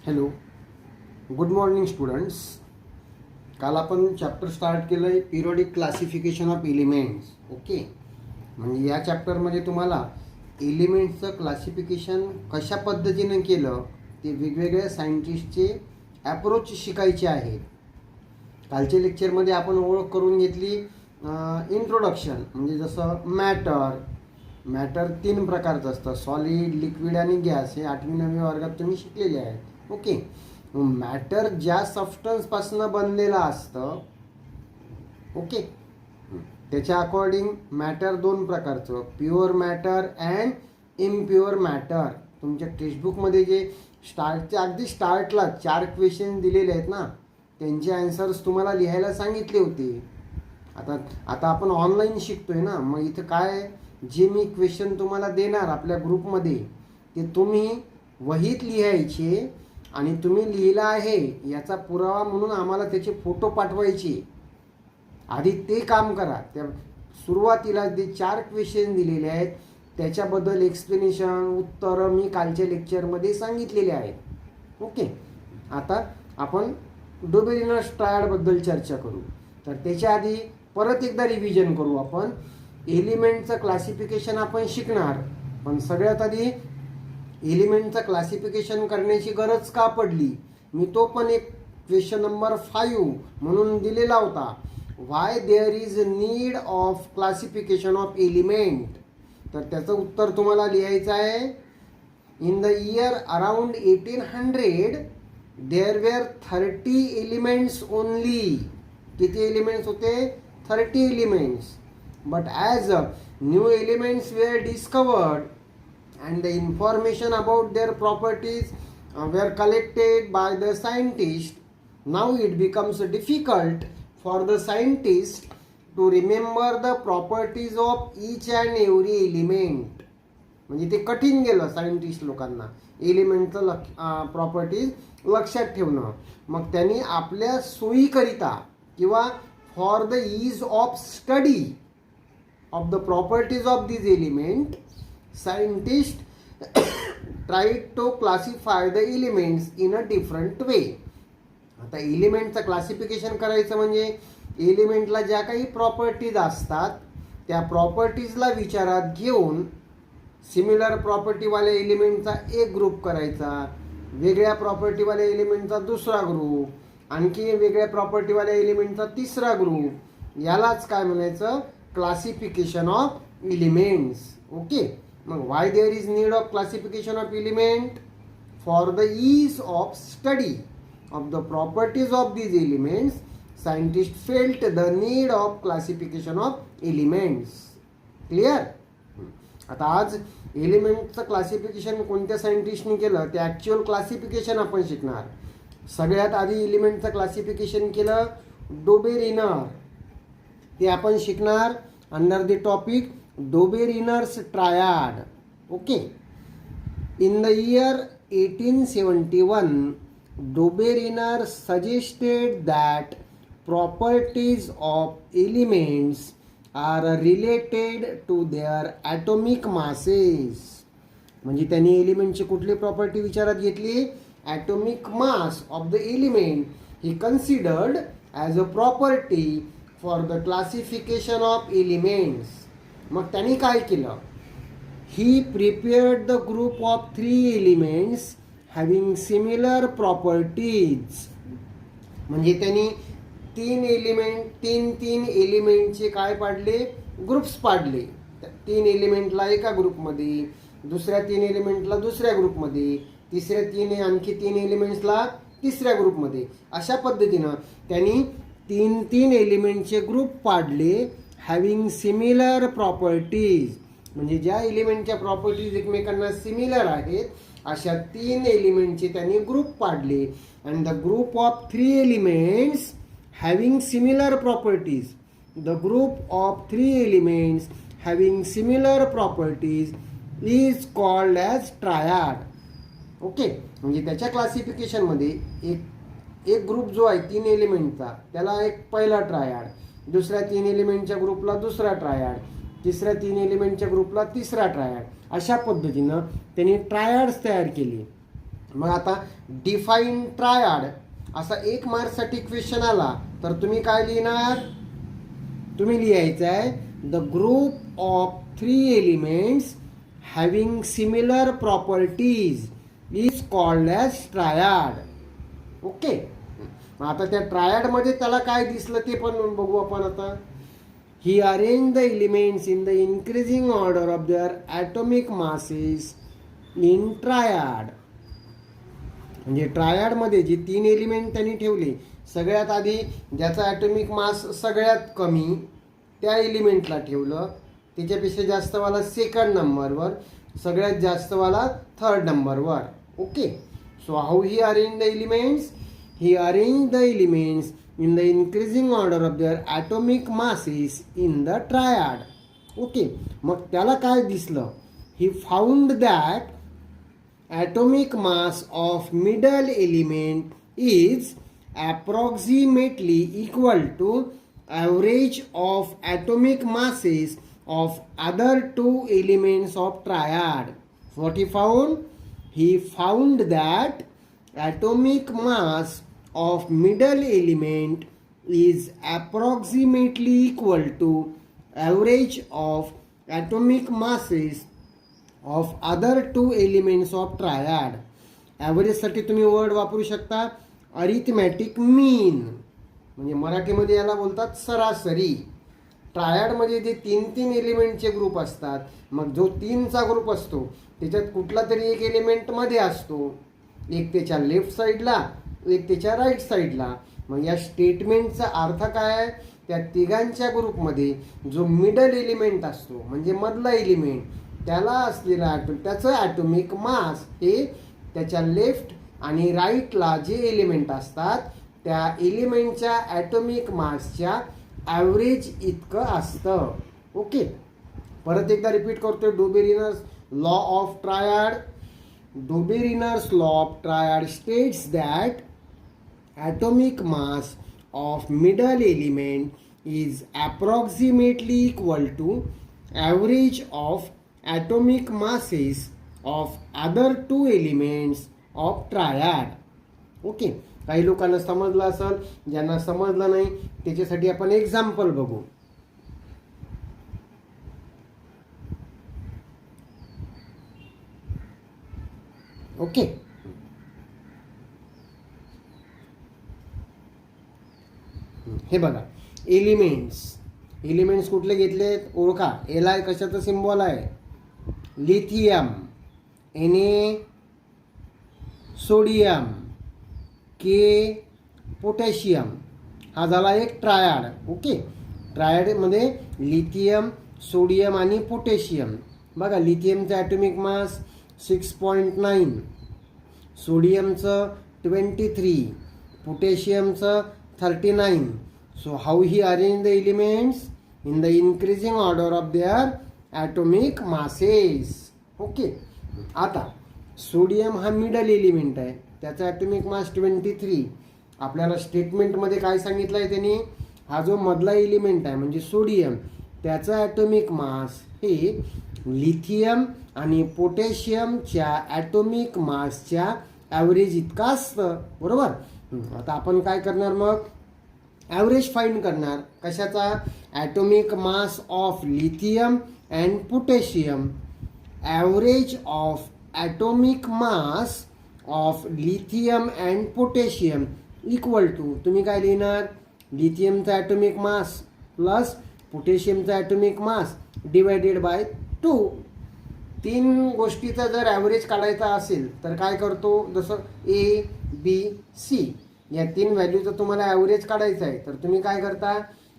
Hello, good morning students. काल आपण chapter start केलं आहे periodic classification of elements. Okay, म्हणजे या चॅप्टरमध्ये तुम्हाला एलिमेंट्सचं क्लासिफिकेशन कशा पद्धतीनं केलं ते वेगवेगळ्या सायंटिस्टचे ॲप्रोच शिकायचे आहेत. कालच्या लेक्चरमध्ये आपण ओळख करून घेतली इंट्रोडक्शन, म्हणजे जसं मॅटर 3 प्रकारचं असतं, सॉलिड, लिक्विड आणि गॅस. हे 8वी-9वी वर्गात तुम्ही शिकलेले आहेत. ओके, मॅटर ज्या सबस्टन्सपासून बनलेलं असतं, ओके, त्याच्या अकॉर्डिंग मॅटर 2 प्रकारचं, pure matter and impure matter. तुमच्या टेक्स्टबुकमध्ये जे अगदी स्टार्टला 4 क्वेश्चन दिलेले आहेत ना, त्यांचे आन्सर्स तुम्हाला लिहायला सांगितले होते. आता आपण ऑनलाईन शिकतोय ना, मग इथं काय, जे मी क्वेश्चन तुम्हाला देणार आपल्या ग्रुपमध्ये ते तुम्ही वहीत लिहायचे आणि तुम्ही लिहिलं आहे याचा पुरावा म्हणून आम्हाला त्याचे फोटो पाठवायचे. आधी ते काम करा. त्या सुरुवातीला जे 4 क्वेश्चन दिलेले आहेत त्याच्याबद्दल एक्सप्लेनेशन, उत्तरं मी कालच्या लेक्चरमध्ये सांगितलेले आहेत. ओके, आता आपण डोबेरिनस ट्रायडबद्दल चर्चा करू. तर त्याच्या आधी परत एकदा रिव्हिजन करू. आपण एलिमेंटचं क्लासिफिकेशन आपण शिकणार, पण सगळ्यात आधी एलिमेंटचं क्लासिफिकेशन करण्याची गरज का पडली, मी तो पण एक क्वेश्चन नंबर 5 म्हणून दिलेला होता. Why there is need of classification of element. तर त्याचं उत्तर तुम्हाला लिहायचं आहे. In the year around 1800 there were 30 elements only. किती एलिमेंट्स होते? 30 elements. But as new elements were discovered and the information about their properties were collected by the scientist, now it becomes difficult for the scientist to remember the properties of each and every element. म्हणजे ते कठीण गेलं scientist लोकांना एलिमेंटचं properties लक्षात ठेवणं. मग त्यांनी आपल्या सोयीकरिता किंवा for the ease of study of the properties of this element, scientists tried to classify the elements in a different way. आता एलिमेंटचं क्लासिफिकेशन करायचं म्हणजे एलिमेंटला ज्या काही प्रॉपर्टीज असतात त्या प्रॉपर्टीजला विचारात घेऊन सिमिलर प्रॉपर्टीवाल्या एलिमेंटचा एक ग्रुप करायचा, वेगळ्या प्रॉपर्टीवाल्या एलिमेंटचा दुसरा ग्रुप, आणखी वेगळ्या प्रॉपर्टीवाल्या एलिमेंटचा तिसरा ग्रुप. यालाच काय म्हणायचं? Classification of elements. ओके, मग why there is need of classification of element? For the ease of study of the properties of these elements, scientists felt the need of classification of elements. Clear? आता आज एलिमेंटचं classification कोणत्या सायंटिस्टने केलं ते actual classification आपण शिकणार. सगळ्यात आधी एलिमेंटचं classification केलं डोबेरिनर. ते आपण शिकणार under the topic Doberin's triad. Okay, in the year 1871, Dobereiner suggested that properties of elements are related to their atomic masses. म्हणजे त्यांनी एलिमेंटची कुठली प्रॉपर्टी विचारात घेतली? Atomic mass of the element he considered as a property for the classification of elements. मग त्यांनी काय केलं? He prepared the group of 3 elements having similar properties. म्हणजे त्यांनी 3 एलिमेंटचे काय पाडले? ग्रुप्स पाडले. 3 एलिमेंटला एका ग्रुपमध्ये, दुसऱ्या 3 एलिमेंटला दुसऱ्या ग्रुपमध्ये, तिसऱ्या आणखी 3 एलिमेंट्सला तिसऱ्या ग्रुपमध्ये. अशा पद्धतीनं त्यांनी 3 एलिमेंटचे ग्रुप पाडले हॅव्हिंग सिमिलर प्रॉपर्टीज. म्हणजे ज्या एलिमेंटच्या प्रॉपर्टीज एकमेकांना सिमिलर आहेत अशा 3 एलिमेंटचे त्यांनी ग्रुप पाडले. And the group of 3 elements having similar properties, the group of 3 elements having similar properties is called as triad. Okay, म्हणजे त्याच्या क्लासिफिकेशनमध्ये एक ग्रुप जो आहे 3 एलिमेंटचा त्याला एक पहिला ट्रायड, दुसऱ्या 3 एलिमेंटच्या ग्रुपला दुसरा ट्रायड, तिसऱ्या 3 एलिमेंटच्या ग्रुपला तिसरा ट्रायड. अशा पद्धतीनं त्यांनी ट्रायड्स तयार केली. मग आता डिफाईन ट्रायड असा 1 मार्क्ससाठी क्वेश्चन आला तर तुम्ही काय लिहिणार? तुम्ही लिहायचं आहे the group of 3 elements having similar properties is called as triad. Okay. आता त्या ट्रायडमध्ये त्याला काय दिसलं ते पण बघू आपण आता. He arrange the elements in the increasing order of their atomic masses in triad. म्हणजे ट्रायडमध्ये जी 3 एलिमेंट त्यांनी ठेवले, सगळ्यात आधी ज्याचा ॲटॉमिक मास सगळ्यात कमी त्या एलिमेंटला ठेवलं, त्याच्यापेक्षा जास्तवाला सेकंड नंबरवर, सगळ्यात जास्तवाला थर्ड नंबरवर. Okay. So how he arrange the elements? He arrange the elements in the increasing order of their atomic masses in the triad. Okay. मग त्याला काय दिसलं? He found that atomic mass of middle element is approximately equal to average of atomic masses of other 2 elements of triad. What he found? He found that atomic mass of middle element is approximately equal to average of atomic masses of other 2 elements of triad. ॲव्हरेजसाठी तुम्ही word वापरू शकता arithmetic मीन, म्हणजे मराठीमध्ये याला बोलतात सरासरी. ट्रायडमध्ये जे 3 एलिमेंटचे group असतात, मग जो 3चा ग्रुप असतो त्याच्यात कुठला तरी एक एलिमेंटमध्ये असतो, एक त्याच्या लेफ्ट साईडला, एक त्याच्या राईट साईडला. मग या स्टेटमेंटचा अर्थ काय आहे? त्या तिघांच्या ग्रुपमध्ये जो मिडल एलिमेंट असतो, म्हणजे मधला एलिमेंट, त्याला असलेला त्याचं ॲटॉमिक मास हे त्याच्या लेफ्ट आणि राईटला जे एलिमेंट असतात त्या एलिमेंटच्या ॲटॉमिक मासच्या ॲव्हरेज इतकं असतं. ओके. परत एकदा रिपीट करतोय. Dobereiner's law of triad. Dobereiner's law of triad states that atomic mass of middle element is approximately equal to average of atomic masses of other 2 elements of triad. Okay. काही लोकांना समजलं असेल, ज्यांना समजलं नाही त्याच्यासाठी आपण एक्झाम्पल बघू. ओके. हे बघा, एलिमेंट्स कुठले घेतलेत ओळखा. Li कशाचं सिम्बॉल आहे? Lithium. Na sodium. K potassium. हा झाला एक ट्रायड. ओके. ट्रायडमध्ये लिथियम, सोडियम आणि पोटॅशियम. बघा, लिथियमचं ॲटॉमिक मास 6.9, सोडियमचं 23, पोटॅशियमचं 39. So how he arranged the elements in the increasing order of their atomic masses. Okay. आता सोडियम हा मिडल एलिमेंट आहे, त्याचा ॲटॉमिक मास 23. आपल्याला स्टेटमेंटमध्ये काय सांगितलं आहे त्यांनी? हा जो मधला एलिमेंट आहे म्हणजे सोडियम, त्याचा ॲटॉमिक मास हे लिथियम आणि पोटॅशियमच्या ॲटॉमिक मासच्या ॲव्हरेज इतका असतं. बरोबर. आता आपण काय करणार? मग ॲव्हरेज फाइंड करणार. कशाचा? Atomic mass of lithium and potassium. Average of atomic mass of lithium and potassium equal to, तुम्ही काय लिहिणार? लिथियमचा ॲटॉमिक मास प्लस पोटॅशियमचा ॲटॉमिक मास डिवायडेड बाय 2. 3 गोष्टीचा जर ॲव्हरेज काढायचा असेल तर काय करतो? जसं ABC या 3 व्हॅल्यूचं तुम्हाला ॲव्हरेज काढायचं आहे तर तुम्ही काय करता?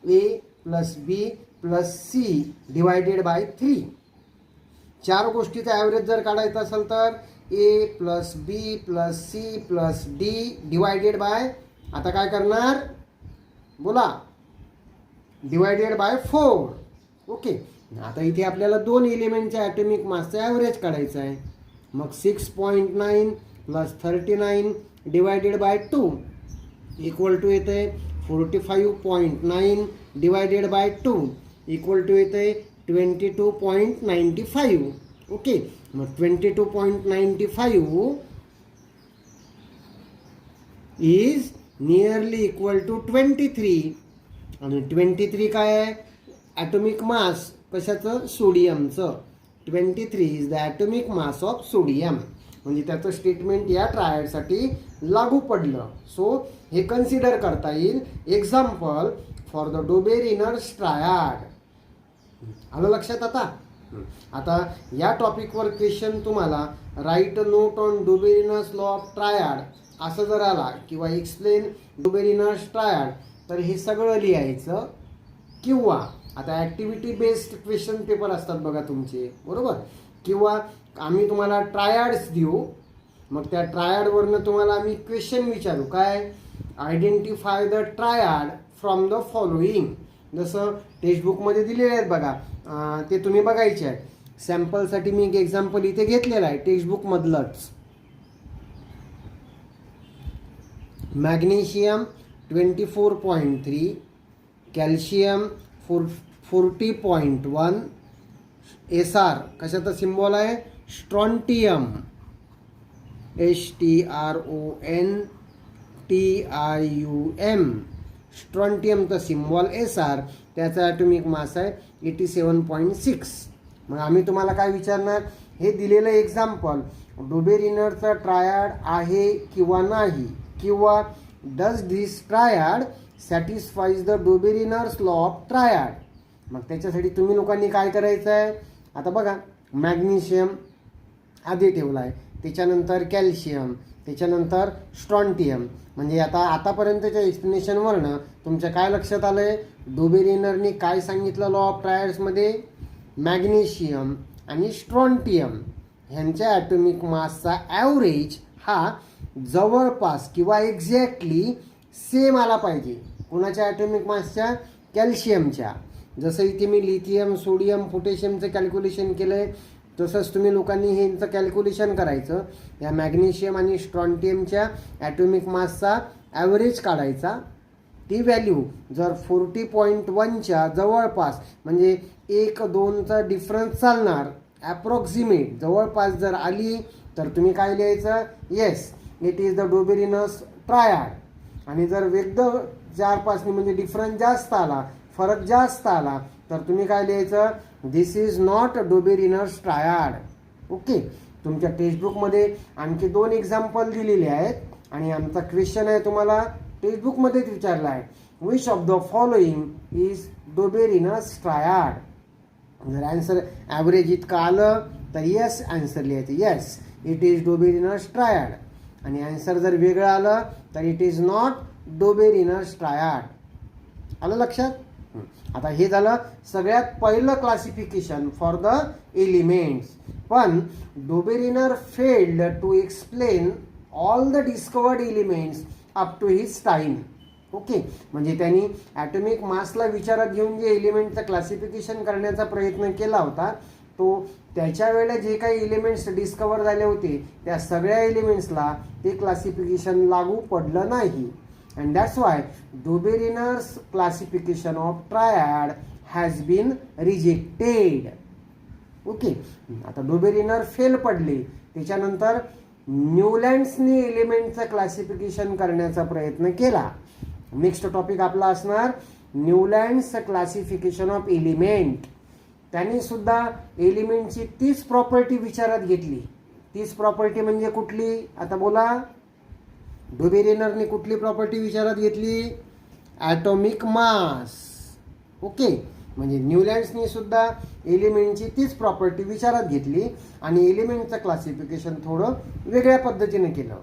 A + B + C divided by 3. 4 गोष्टीचा ॲव्हरेज जर काढायचा असेल तर A + B + C + D divided by, आता काय करणार? बोला. Divided by 4. ओके. आता इथे आपल्याला 2 एलिमेंटच्या ॲटॉमिक मासचा ॲव्हरेज काढायचा आहे. मग 6.9 + 39 डिवायडेड बाय 2 इक्वल टू येते 45.9 डिवायडेड बाय 2 इक्वल टू येते 22.95. ओके. मग 22.95 इज नियरली इक्वल टू 23. आणि 23 काय आहे? ॲटॉमिक मास कशाचं? सोडियमचं. 23 is the atomic mass of sodium. म्हणजे त्याचं स्टेटमेंट या ट्रायडसाठी लागू पडलं. सो हे कन्सिडर करता येईल example for the Dobereiner's triad. आलं लक्षात आता? आता या टॉपिकवर क्वेश्चन तुम्हाला write note on Dobereiner's law of triad असं जर आला किंवा एक्सप्लेन डोबेरिनर्स ट्रायड तर हे सगळं लिहायचं. किंवा आता ॲक्टिव्हिटी बेस्ड क्वेश्चन पेपर असतात बघा तुमचे, बरोबर? किंवा आम्ही तुम्हाला ट्रायड्स देऊ, मग त्या ट्रायडवरनं तुम्हाला आम्ही क्वेश्चन विचारू. काय? Identify the triad from the following. जसं टेक्स्टबुकमध्ये दिलेले आहेत बघा, ते तुम्ही बघायचे आहे. सॅम्पलसाठी मी एक एक्झाम्पल इथे घेतलेलं आहे टेक्स्टबुकमधलंच. मॅग्नेशियम 24.3, कॅल्शियम 40.1, SR कशाचा सिम्बॉल आहे? Strontium, STRONTIUM. स्ट्रॉन्टियमचा सिम्बॉल SR, त्याचा ॲटॉमिक मास आहे 87.6. मग आम्ही तुम्हाला काय विचारणार? हे दिलेलं एक्झाम्पल डोबेरिनरचा ट्रायड आहे किंवा नाही, किंवा does this triad satisfies the Dobereiner's law of triad. मग त्याच्यासाठी तुम्ही लोकांनी काय करायचं आहे? आता बघा, मॅग्नेशियम आधी ठेवला आहे, त्याच्यानंतर कॅल्शियम, त्याच्यानंतर स्ट्रॉन्टियम. म्हणजे आतापर्यंतच्या एक्सप्लेनेशनवरनं तुमच्या काय लक्षात आलं आहे? डोबेरिनरनी काय सांगितलं लॉ ऑफ ट्रायड्समध्ये? मॅग्नेशियम आणि स्ट्रॉन्टियम ह्यांच्या ॲटॉमिक मासचा ॲव्हरेज हा जवळपास किंवा एक्झॅक्टली सेम आला पाहिजे. कोणाच्या ॲटॉमिक मासच्या? कॅल्शियमच्या. जसं इथे मी लिथियम, सोडियम, पोटॅशियमचं कॅल्क्युलेशन केलं आहे, तसंच तुम्ही लोकांनी हे यांचं कॅल्क्युलेशन करायचं. या मॅग्नेशियम आणि स्ट्रॉन्टियमच्या ॲटॉमिक मासचा ॲव्हरेज काढायचा. ती व्हॅल्यू जर 40.1च्या जवळपास, म्हणजे 1-2चा डिफरन्स चालणार, ॲप्रॉक्सिमेट जवळपास जर आली तर तुम्ही काय लिहायचं? Yes, it is the Dobereiner's triad. आणि जर वेगळं 4-5 म्हणजे डिफरन्स जास्त आला, फरक जास्त आला, तर तुम्ही काय लिहायचं? दिस is not Dobereiner's triad. Okay. तुमच्या टेक्स्टबुकमध्ये आणखी 2 एक्झाम्पल दिलेले आहेत आणि आमचा क्वेश्चन आहे तुम्हाला टेक्स्टबुकमध्येच विचारला आहे, which of the following is Dobereiner's triad. जर ॲन्सर ॲव्हरेज इतकं आलं तर येस ॲन्सर लिहायचं, yes it is Dobereiner's triad. आणि ॲन्सर जर वेगळं आलं तर it is not Dobereiner's triad. आलं लक्षात? आता हे झालं सगळ्यात पहिलं क्लासिफिकेशन फॉर द एलिमेंट्स. पण Dobereiner failed to explain all the discovered elements up to his time. Okay. म्हणजे त्यांनी ॲटॉमिक मासला विचारात घेऊन जे एलिमेंटचं क्लासिफिकेशन करण्याचा प्रयत्न केला होता, तो त्याच्या वेळेला जे काही एलिमेंट्स डिस्कवर झाले होते त्या सगळ्या एलिमेंट्सला ते क्लासिफिकेशन लागू पडलं नाही. And that's why Doberinur's classification of triad has been rejected. Okay. आता डोबेरिनर फेल पडले, त्याच्यानंतर न्यूलँड्सने एलिमेंटचं क्लासिफिकेशन करण्याचा प्रयत्न केला. नेक्स्ट टॉपिक आपला असणार न्यूलँड्स क्लासिफिकेशन ऑफ एलिमेंट. त्यांनी सुद्धा एलिमेंटची 30 प्रॉपर्टी विचारात घेतली. 30 प्रॉपर्टी म्हणजे कुठली? आता बोला. डोबेरिनरने कुठली प्रॉपर्टी विचारात घेतली? ॲटॉमिक मास. ओके. म्हणजे न्यूलँड्सनी सुद्धा एलिमेंटची 30 प्रॉपर्टी विचारात घेतली आणि एलिमेंटचं क्लासिफिकेशन थोडं वेगळ्या पद्धतीने केलं.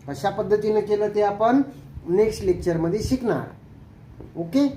कशा पद्धतीने केलं ते आपण नेक्स्ट लेक्चरमध्ये शिकणार. ओके.